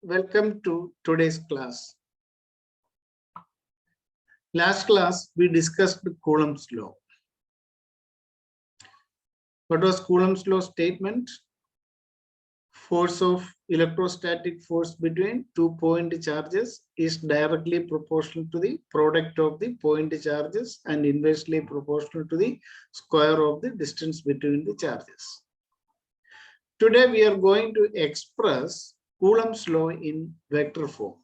Welcome to today's class. Last class, we discussed Coulombs Law. What was Coulombs Law statement? Force of electrostatic force between two point charges is directly proportional to the product of the point charges and inversely proportional to the square of the distance between the charges. Today, we are going to express Coulombs Law in vector form.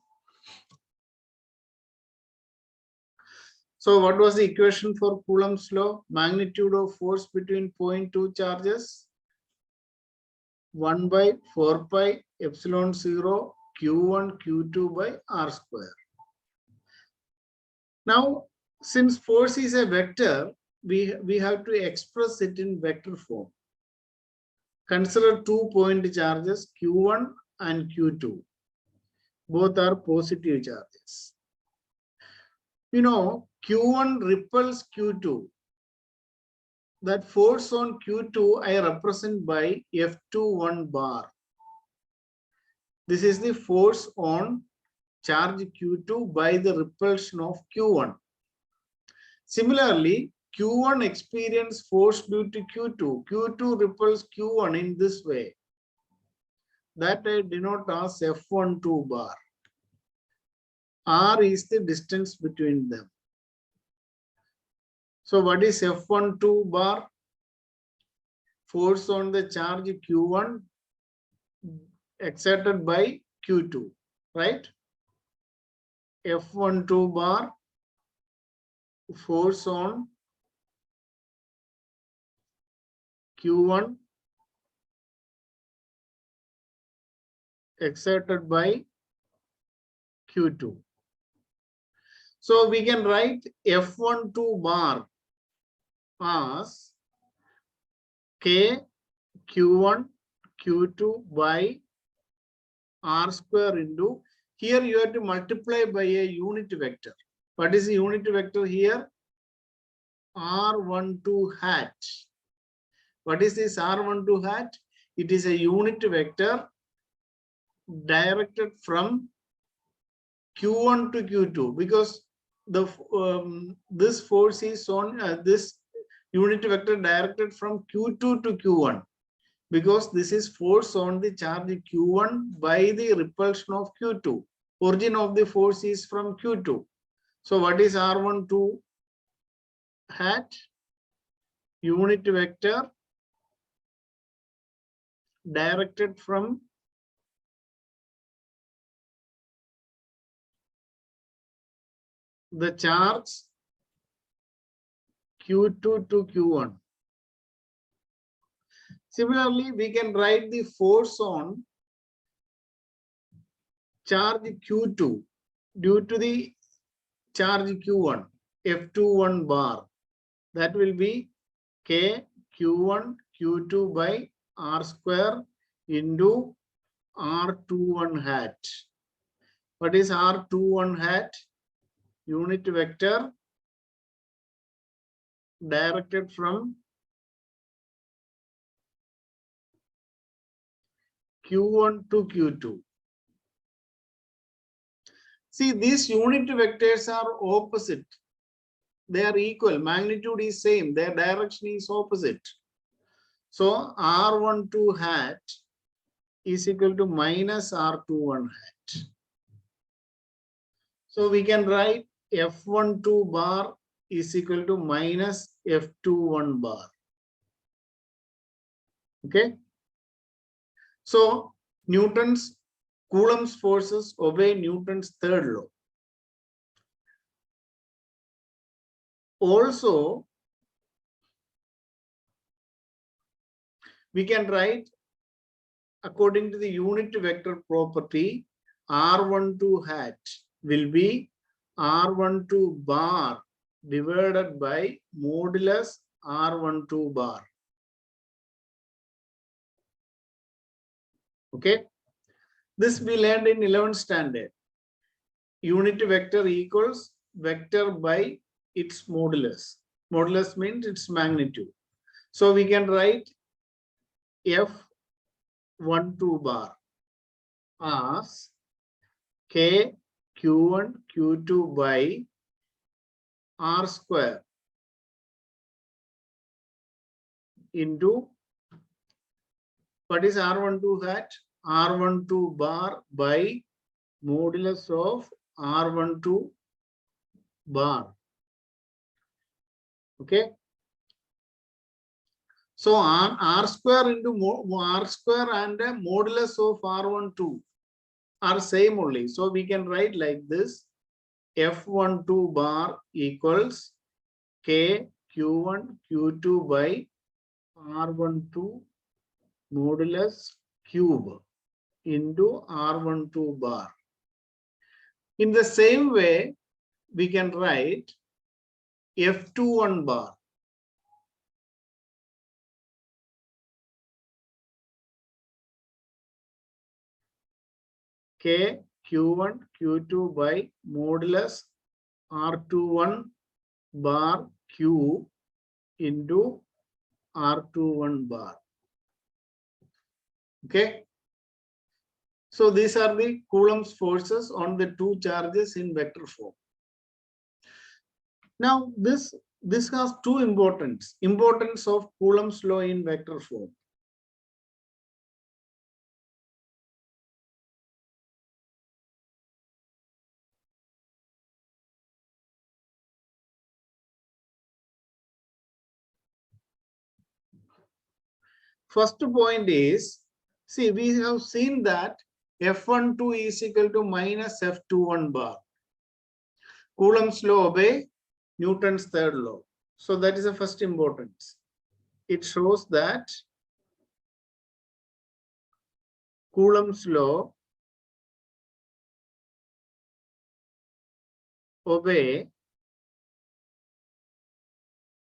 So what was the equation for Coulombs Law? Magnitude of force between point two charges, 1 by 4 pi epsilon 0 q1 q2 by r square. Now, since force is a vector, we have to express it in vector form. Consider 2 point charges q1 and q2. Both are positive charges. You know, q1 repels q2. That force on q2 I represent by F21 bar. This is the force on charge q2 by the repulsion of q1. Similarly, q1 experience force due to q2. q2 repels q1 in this way. That I denote as F12 bar. R is the distance between them. So what is F12 bar? Force on the charge q1 exerted by q2, right? F12 bar, force on q1 exerted by q2. So we can write F12 bar as K q1 q2 by r square into, here you have to multiply by a unit vector. What is the unit vector here? R12 hat. What is this R12 hat? It is a unit vector directed from q1 to q2 because the this force is on this unit vector directed from q2 to q1 because this is force on the charge q1 by the repulsion of q2. Origin of the force is from q2. So what is R12 hat? Unit vector directed from the charge q2 to q1. Similarly, we can write the force on charge q2 due to the charge q1, F21 bar. That will be K q1 q2 by r square into R21 hat. What is R21 hat? Unit vector directed from q1 to q2. See, these unit vectors are opposite. They are equal. Magnitude is same. Their direction is opposite. So R12 hat is equal to minus R21 hat. So we can write F12 bar is equal to minus F21 bar. Okay. So Newton's Coulomb's forces obey Newton's third law. Also, we can write according to the unit vector property, R12 hat will be R12 bar divided by modulus R12 bar. Okay. This we learned in 11th standard. Unit vector equals vector by its modulus. Modulus means its magnitude. So we can write F12 bar as K Q1 Q2 by R square into what is R12 hat? R12 bar by modulus of R12 bar. Okay. So R square into R square and modulus of R12 are same only. So we can write like this. F12 bar equals K Q1 Q2 by R12 modulus cube into R12 bar. In the same way, we can write F21 bar. K Q1 Q2 by modulus R21 bar Q into R21 bar. Okay. So these are the Coulomb's forces on the two charges in vector form. Now this has two importance of Coulomb's law in vector form. First point is, see, we have seen that F12 is equal to minus F21 bar. Coulomb's law obey Newton's third law. So that is the first importance. It shows that Coulomb's law obey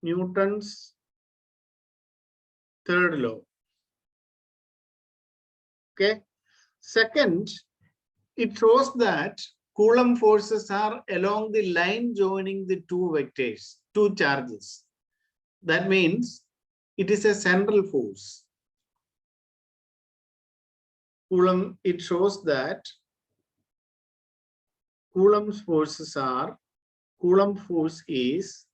Newton's third law. Okay. Second, it shows that Coulomb forces are along the line joining the two vectors, two charges. That means it is a central force. Coulomb, it shows that Coulomb's forces are, Coulomb force is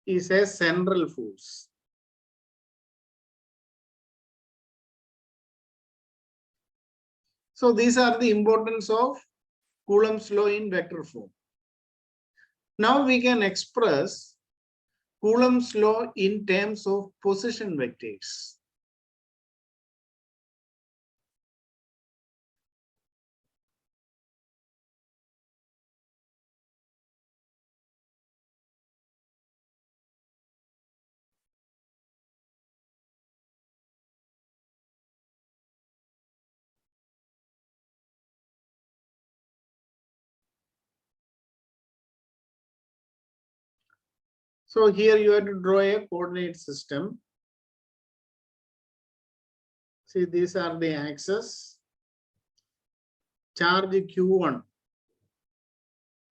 a central force. So these are the importance of Coulomb's law in vector form. Now we can express Coulomb's law in terms of position vectors. So here you have to draw a coordinate system. See, these are the axes. Charge Q1,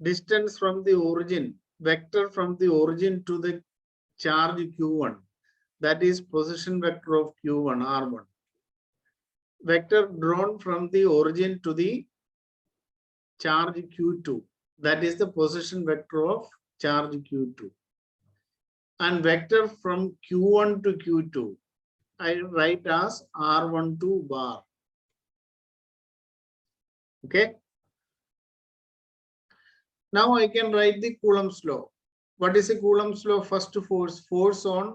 distance from the origin, vector from the origin to the charge Q1, that is position vector of Q1, R1. Vector drawn from the origin to the charge Q2, that is the position vector of charge Q2. And vector from Q1 to Q2, I write as R12 bar. Okay. Now I can write the Coulomb's law. What is a Coulomb's law? First force on,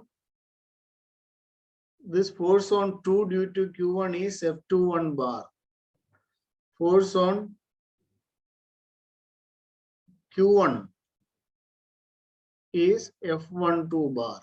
this force on 2 due to Q1 is F21 bar. Force on Q1 is F12 bar.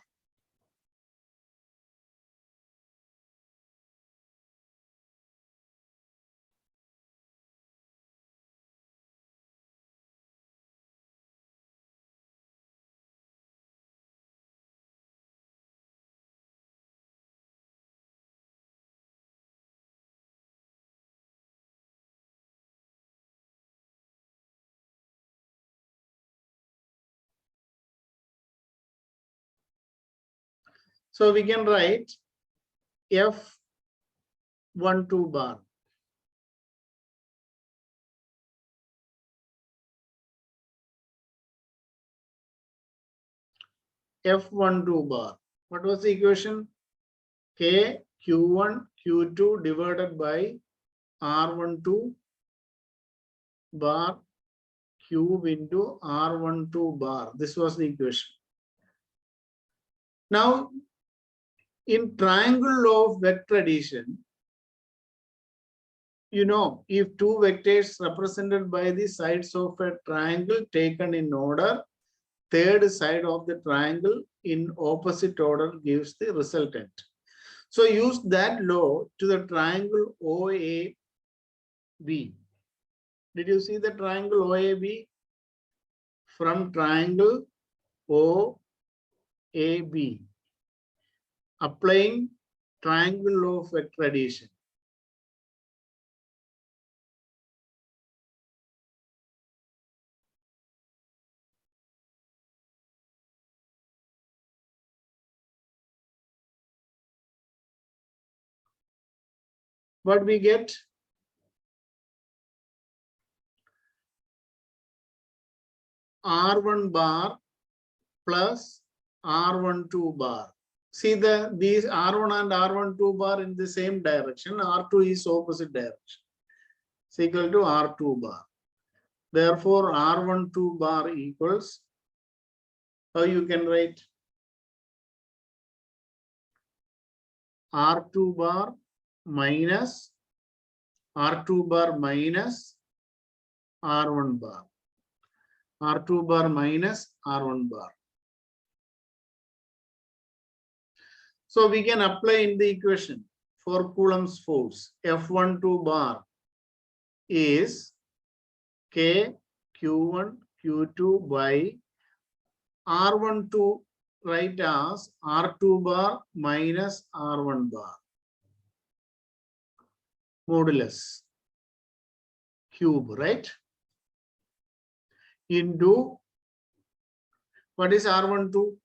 So we can write F12 bar. F12 bar. What was the equation? K Q1 Q2 divided by R12 bar cube into R12 bar. This was the equation. Now, in triangle law of vector addition, you know, if two vectors represented by the sides of a triangle taken in order, third side of the triangle in opposite order gives the resultant. So use that law to the triangle OAB. Did you see the triangle OAB? From triangle OAB, applying triangle law of vector addition. What we get? R1 bar plus R12 bar. See these R1 and R12 bar in the same direction. R2 is opposite direction. It's equal to R2 bar. Therefore, R12 bar equals, how you can write? R2 bar minus R2 bar minus R1 bar. R2 bar minus R1 bar. So we can apply in the equation for Coulomb's force. F12 bar is K Q1 Q2 by R12, write as R2 bar minus R1 bar modulus cube, right? Into what is R12?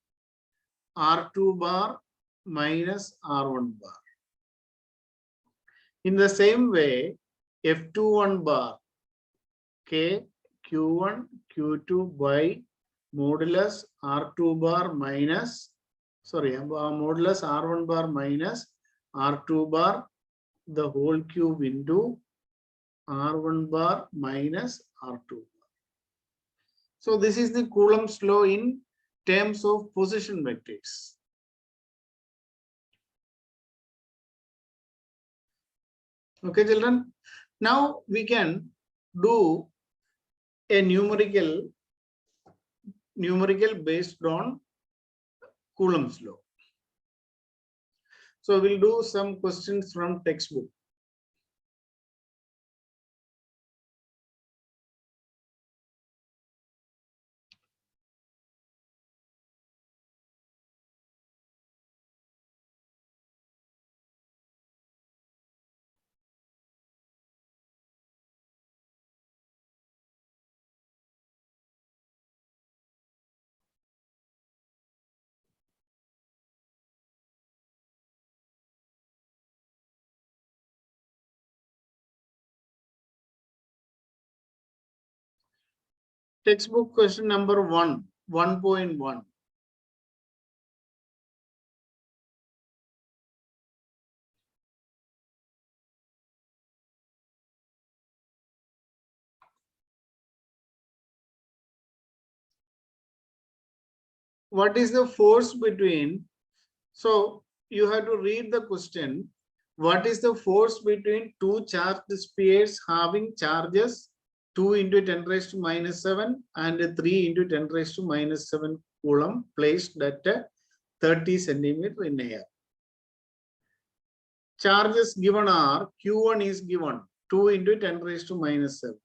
R2 bar minus R1 bar. In the same way, F21 bar K Q1 Q2 by modulus R2 bar minus, modulus R1 bar minus R2 bar, the whole cube into R1 bar minus R2 bar. So this is the Coulomb's law in terms of position vectors. Okay, children. Now we can do a numerical based on Coulomb's law. So we'll do some questions from textbook. Textbook question number 1.1. What is the force between? So you have to read the question. What is the force between two charged spheres having charges 2 into 10 raised to minus 7 and 3 into 10 raised to minus 7 coulomb placed at 30 centimeter in air? Charges given are Q1 is given 2 into 10 raised to minus 7.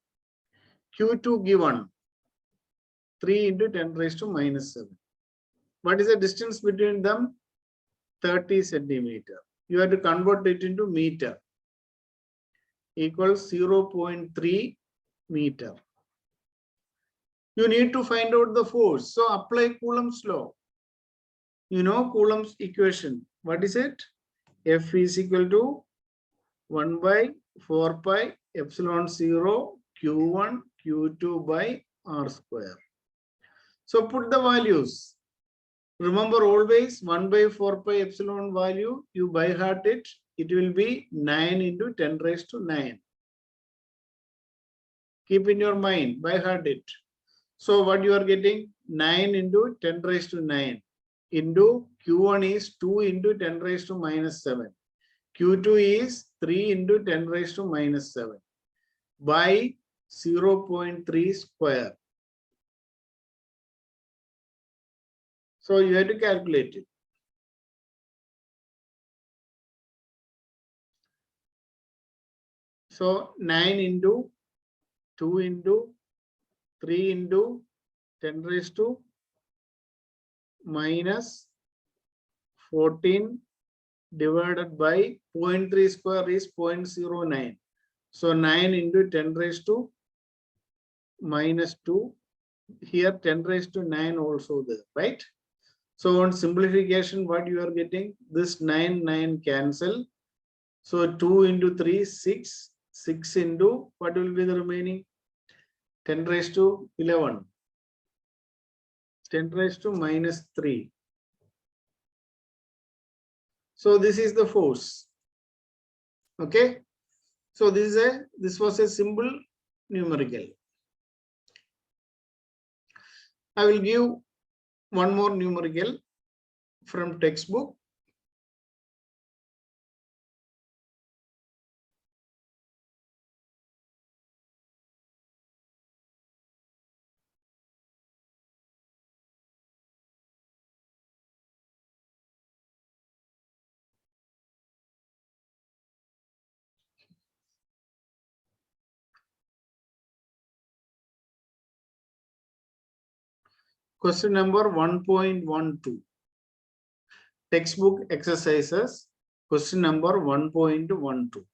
Q2 given 3 into 10 raised to minus 7. What is the distance between them? 30 centimeter. You have to convert it into meter. Equals 0.3 meter. You need to find out the force. So apply Coulomb's law. You know Coulomb's equation. What is it? F is equal to 1 by 4 pi epsilon 0 Q1 Q2 by R square. So put the values. Remember always 1 by 4 pi epsilon value, you by heart it. It will be 9 into 10 raised to 9. Keep in your mind, by heart it. So what you are getting? 9 into 10 raised to 9 into Q1 is 2 into 10 raised to minus 7. Q2 is 3 into 10 raised to minus 7 by 0.3 square. So you have to calculate it. So 9 into 2 into 3 into 10 raised to minus 14 divided by 0.3 square is 0.09. So 9 into 10 raised to minus 2. Here 10 raised to 9 also there, right? So on simplification, what you are getting? This 9 cancel. So 2 into 3, 6. 6 into what will be the remaining? 10 raised to 11. 10 raised to minus 3. So this is the force. Okay. So this was a simple numerical. I will give one more numerical from textbook. Question number 1.12. Textbook exercises. Question number 1.12.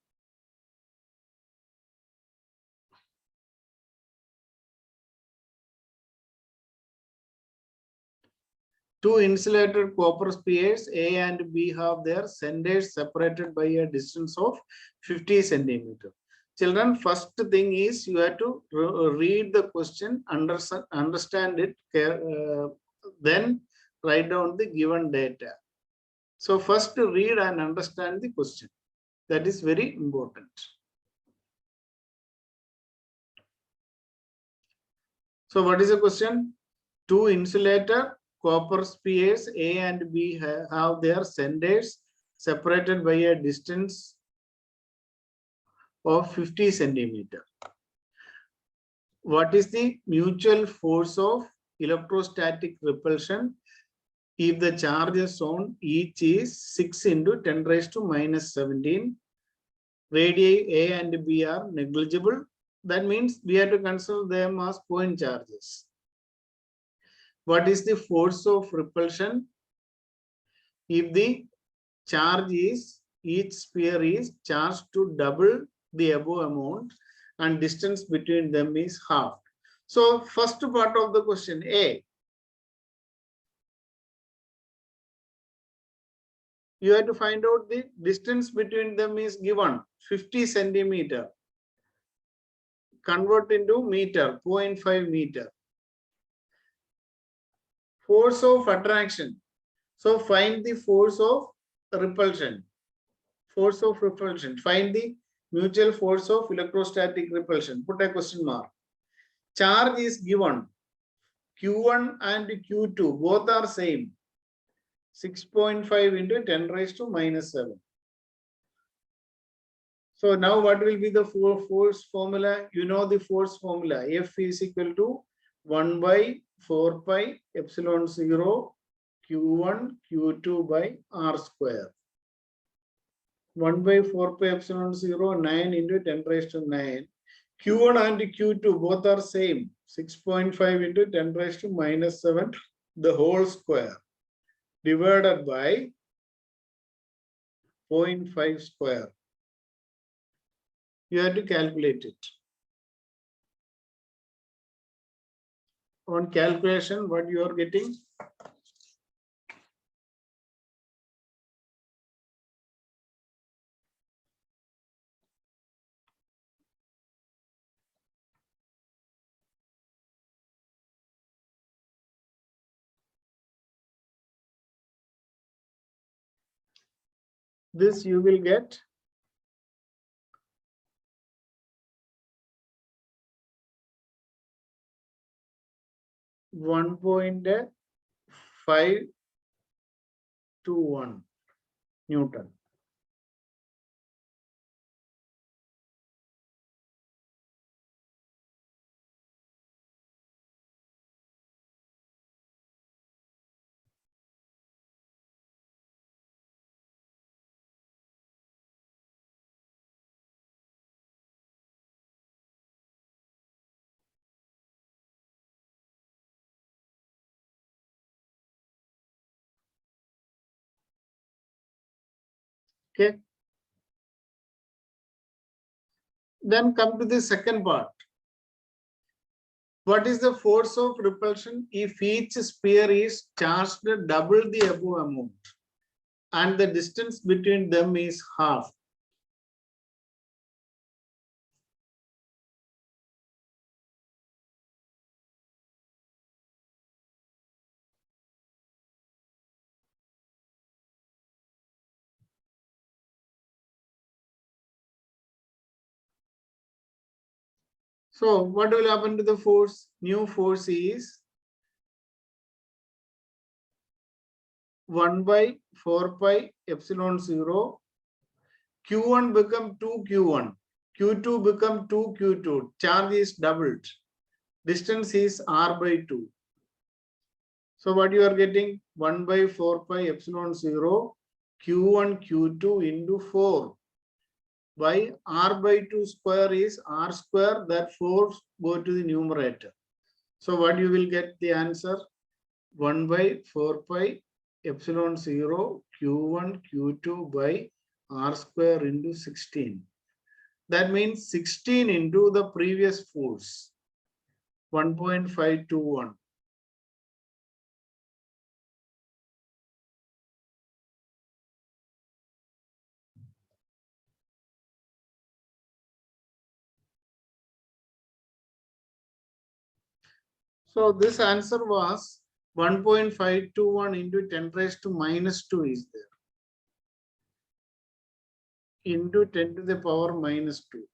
Two insulated copper spheres A and B have their centers separated by a distance of 50 centimeters. Children, first thing is you have to read the question, understand it, then write down the given data. So first read and understand the question. That is very important. So what is the question? Two insulated copper spheres A and B have their centers separated by a distance of 50 centimeters. What is the mutual force of electrostatic repulsion if the charges on each is 6 into 10 raised to minus 17? Radii A and B are negligible. That means we have to consider them as point charges. What is the force of repulsion if the charge is, each sphere is charged to double the above amount and distance between them is half? So first part of the question, A, you have to find out the distance between them is given 50 centimeter. Convert into meter, 0.5 meter. Force of attraction. So find the force of repulsion. Force of repulsion. Find the mutual force of electrostatic repulsion. Put a question mark. Charge is given. Q1 and Q2 both are same. 6.5 into 10 raised to minus 7. So now what will be the force formula? You know the force formula. F is equal to 1 by 4 pi epsilon 0 Q1 Q2 by R square. 1 by 4 pi epsilon 0, 9 into 10 raised to 9. Q1 and Q2 both are same. 6.5 into 10 raised to minus 7, the whole square, divided by 0.5 square. You have to calculate it. On calculation, what you are getting? this you will get 1.521 Newton. Okay. Then come to the second part. What is the force of repulsion if each sphere is charged double the above amount and the distance between them is half? So what will happen to the force? New force is 1 by 4 pi epsilon 0. Q1 become 2Q1. Q2 become 2Q2. Charge is doubled. Distance is R by 2. So what you are getting? 1 by 4 pi epsilon 0 Q1 Q2 into 4 by R by 2 square is R square. That 4 go to the numerator. So what you will get the answer? 1 by 4 pi epsilon 0 Q1 Q2 by R square into 16. That means 16 into the previous force, 1.521. So this answer was 1.521 into 10 raised to minus 2 is there. Into 10 to the power minus 2.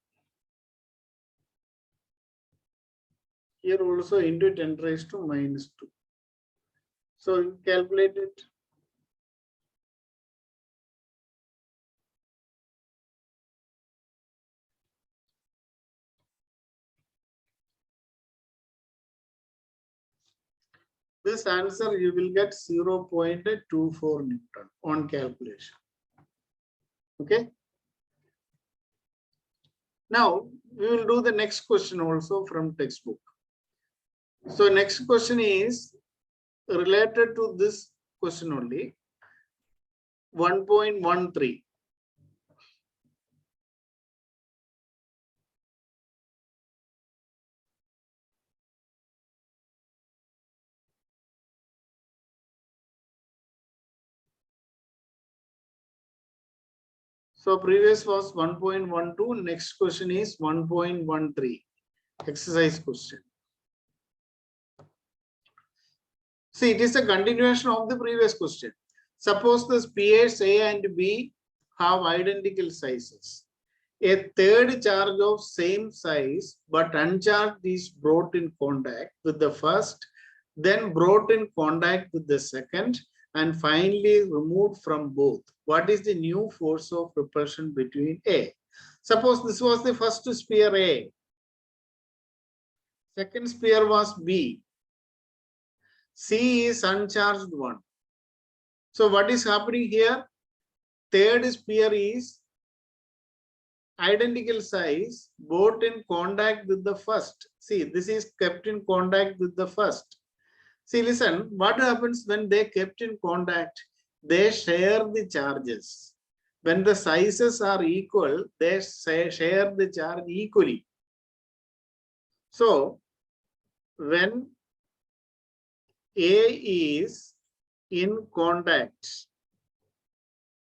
Here also into 10 raised to minus 2. So you calculate it. This answer you will get 0.24 Newton on calculation. Okay. Now we will do the next question also from textbook. So next question is related to this question only. 1.13. So previous was 1.12. Next question is 1.13. Exercise question. See, it is a continuation of the previous question. Suppose the spheres A and B have identical sizes. A third charge of same size but uncharged is brought in contact with the first, then brought in contact with the second, and finally removed from both. What is the new force of repulsion between A? Suppose this was the first sphere A. Second sphere was B. C is uncharged one. So what is happening here? Third sphere is identical size, both in contact with the first. See, this is kept in contact with the first. See, listen, what happens when they kept in contact? They share the charges. When the sizes are equal, they share the charge equally. So, when A is in contact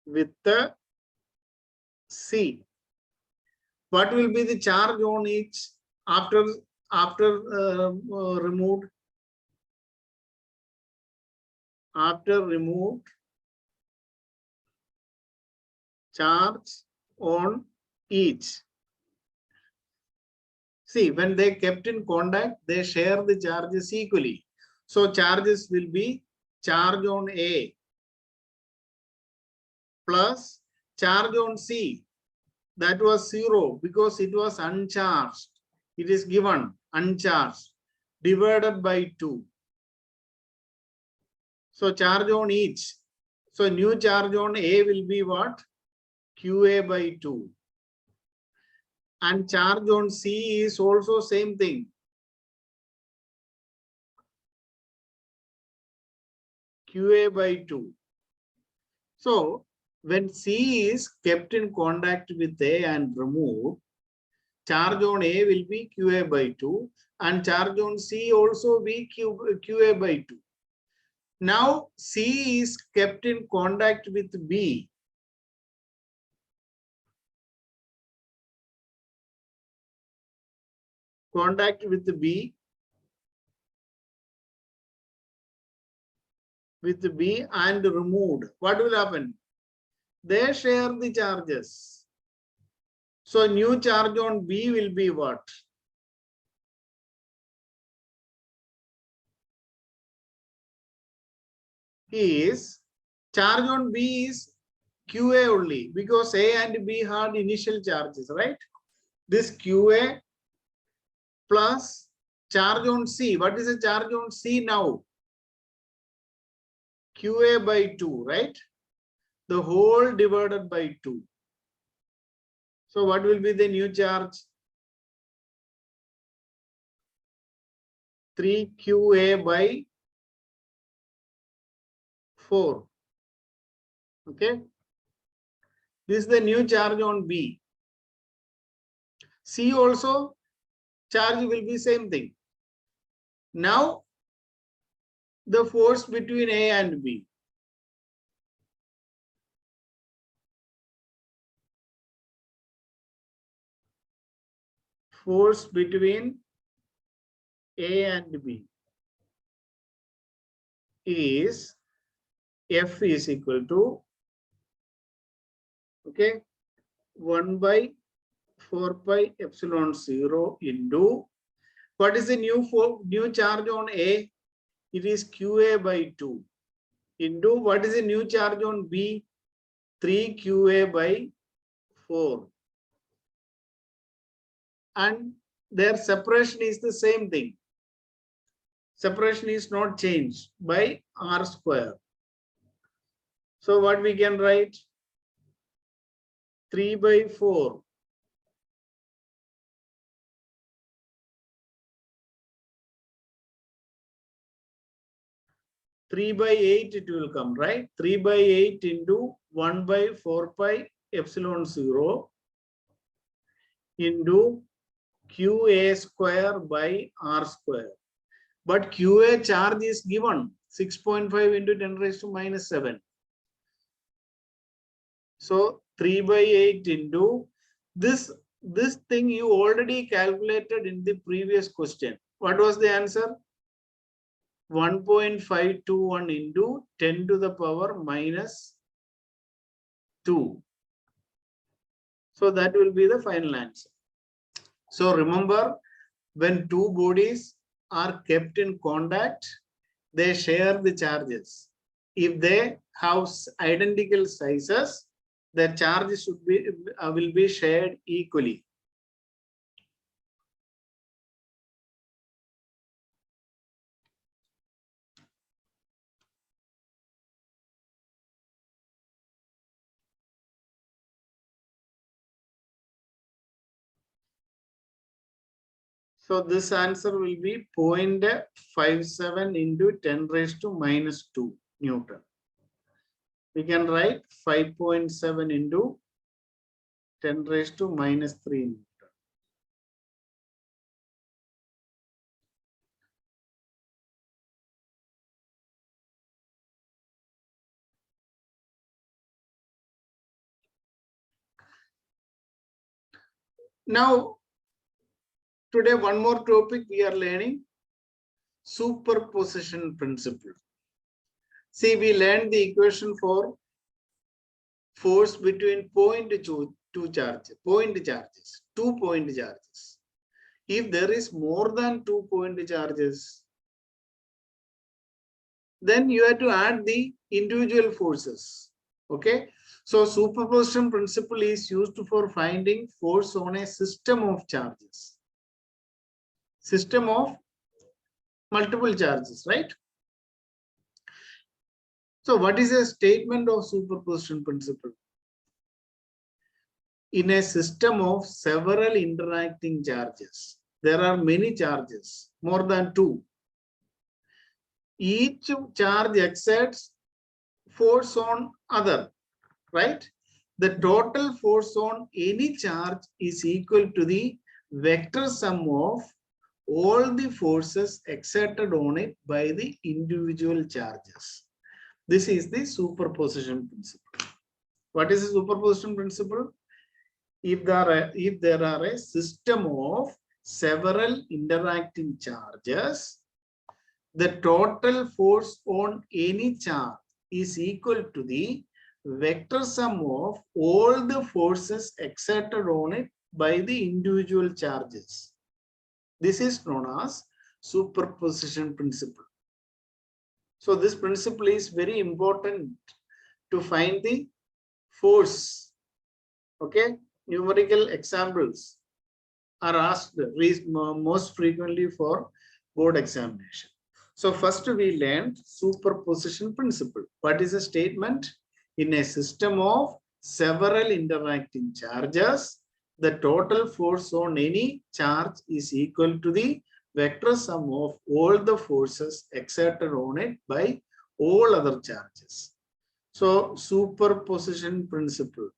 with the C, what will be the charge on each after removed? After removed, charge on each. See, when they kept in contact, they share the charges equally. So charges will be charge on A plus charge on C. That was 0 because it was uncharged. It is given uncharged divided by 2. So charge on each. So new charge on A will be what? QA by 2. And charge on C is also same thing. QA by 2. So when C is kept in contact with A and removed, charge on A will be QA by 2 and charge on C also be QA by 2. Now C is kept in contact with B. Contact with B. With B and removed. What will happen? They share the charges. So new charge on B will be what? Is charge on B is QA only because A and B had initial charges, right? This QA plus charge on C. What is the charge on C now? QA by 2, right? The whole divided by 2. So what will be the new charge? 3QA by 4. Okay. This is the new charge on B. C also charge will be same thing. Now the force between A and B. Force between A and B is F is equal to, okay, 1 by 4 pi epsilon 0 into, what is the new charge on A? It is QA by 2 into, what is the new charge on B? 3QA by 4. And their separation is the same thing. Separation is not changed by R square. So what we can write? 3 by 4. Three by 8 it will come, right? 3 by 8 into 1 by 4 pi epsilon 0 into QA square by R square. But QA charge is given 6.5 into 10 raised to minus 7. So 3 by 8 into this thing you already calculated in the previous question. What was the answer? 1.521 into 10 to the power minus 2. So that will be the final answer. So remember, when two bodies are kept in contact, they share the charges. If they have identical sizes, the charge should be will be shared equally. So this answer will be 0.57 into 10 raised to minus 2 Newton. We can write 5.7 into 10 raised to minus 3 Newton. Now, today one more topic we are learning, superposition principle. See, we learned the equation for force between two charges, 2 point charges. If there is more than 2 point charges, then you have to add the individual forces. Okay. So superposition principle is used for finding force on a system of charges. System of multiple charges, right? So what is a statement of superposition principle? In a system of several interacting charges, there are many charges, more than 2. Each charge exerts force on other, right? The total force on any charge is equal to the vector sum of all the forces exerted on it by the individual charges. This is the superposition principle. What is the superposition principle? If there are a system of several interacting charges, the total force on any charge is equal to the vector sum of all the forces exerted on it by the individual charges. This is known as superposition principle. So this principle is very important to find the force. Okay, numerical examples are asked most frequently for board examination. So first we learned superposition principle. What is a statement? In a system of several interacting charges, the total force on any charge is equal to the vector sum of all the forces exerted on it by all other charges. So superposition principle.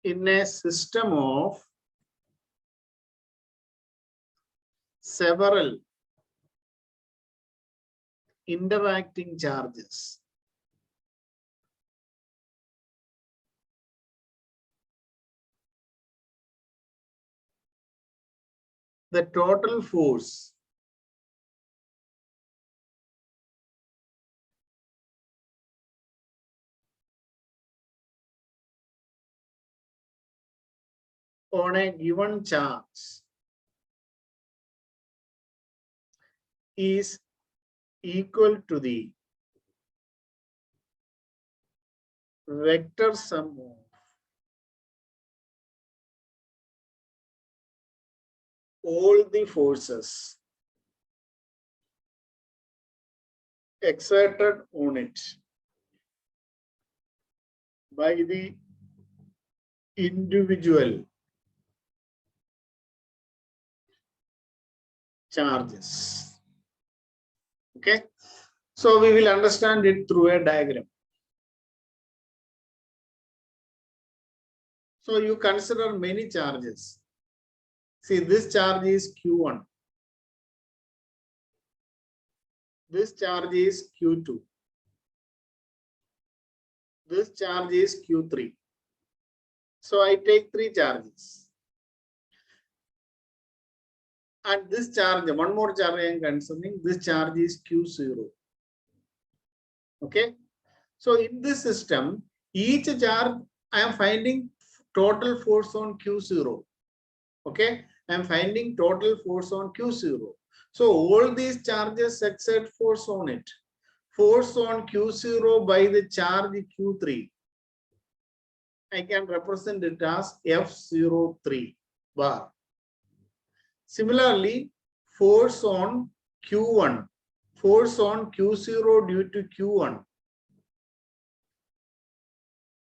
In a system of several interacting charges, the total force on a given charge is equal to the vector sum of all the forces exerted on it by the individual charges. Okay, so we will understand it through a diagram. So you consider many charges. See, this charge is Q1. This charge is Q2. This charge is Q3. So I take 3 charges. And this charge, one more charge I am considering, this charge is Q0. Okay. So in this system, each charge I am finding total force on Q0. Okay. I am finding total force on Q0. So all these charges exert force on it. Force on Q0 by the charge Q3. I can represent it as F03 bar. Similarly, force on Q1, force on Q0 due to Q1.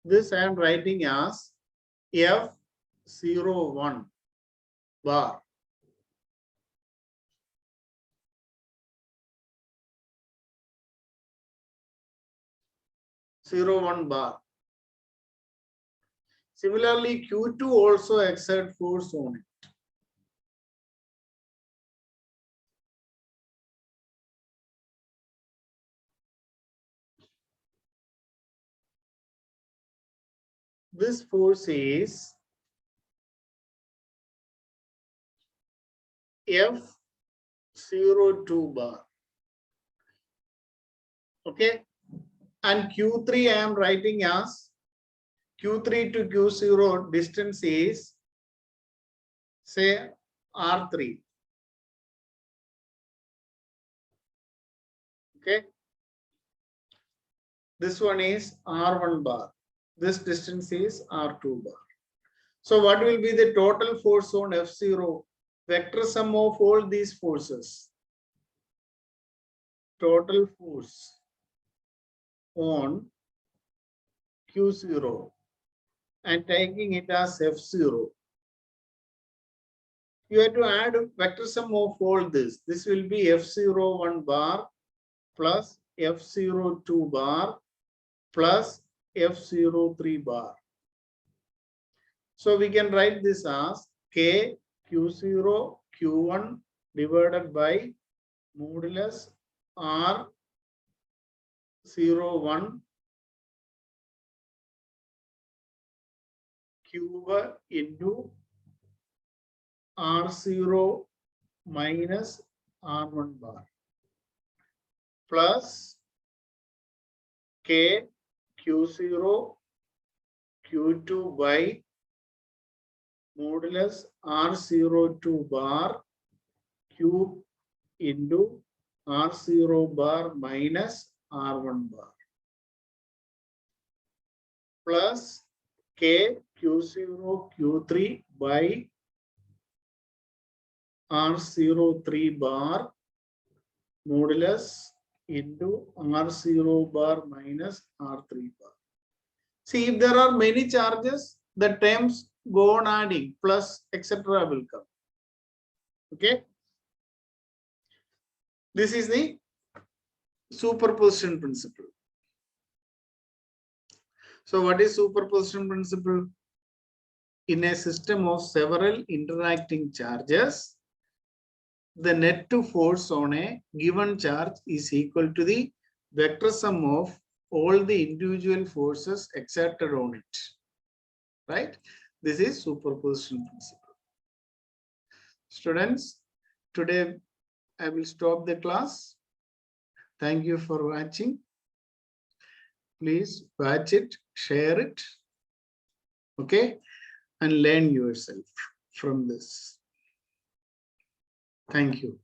This I am writing as F01 bar. (01) bar. Similarly, Q2 also exert force on it. This force is F02 bar. Okay. And Q3 I am writing as Q3 to Q0 distance is, say, R3. Okay. This one is R1 bar. This distance is R2 bar. So what will be the total force on F0? Vector sum of all these forces. Total force on Q0 and taking it as F0. You have to add vector sum of all this. This will be F01 bar plus F02 bar plus F03 bar. So we can write this as K Q0 Q1 divided by modulus R01 cube into R0 minus R1 bar plus K Q0 Q2 by modulus R02 bar cube into R0 bar minus R1 bar plus K Q0 Q3 by R03 bar modulus into R0 bar minus R3 bar. See, if there are many charges, the terms go on adding, plus etc. will come. Okay. This is the superposition principle. So what is superposition principle? In a system of several interacting charges, the net force on a given charge is equal to the vector sum of all the individual forces exerted on it. Right? This is superposition principle. Students, today I will stop the class. Thank you for watching. Please watch it, share it, okay, and learn yourself from this. Thank you.